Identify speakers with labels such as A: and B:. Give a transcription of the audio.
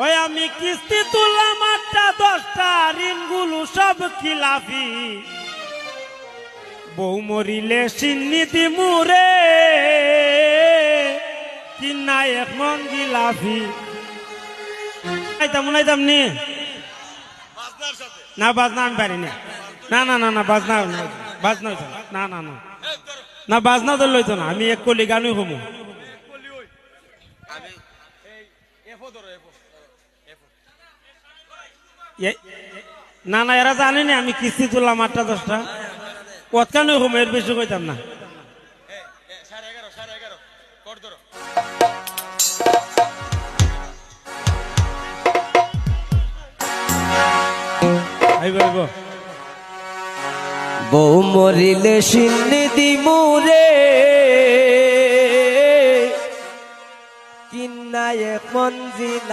A: ওই আমি কিস্তি তুললাম 8টা 10টা, ঋণগুলো সব খিলাফি। বউ মরিলে সিন্নি দিমুরে, কিনা এক মন গিলাফি। উনাইতাম নি না, বাজনা আমি পারি না। না না না না, বাজনা বাজনা হইতো না। না না না না, বাজনা তো লইতো না। আমি এক কলি গানই হমু। না না, এরা জানেনি আমি কিস্তি তুললাম 8টা 10টা। কতখানি হমু, এর বেশি কইতাম না।
B: বউ মরিলে সিন্নি দিমুরে, কিন্না এক মঞ্জিলা।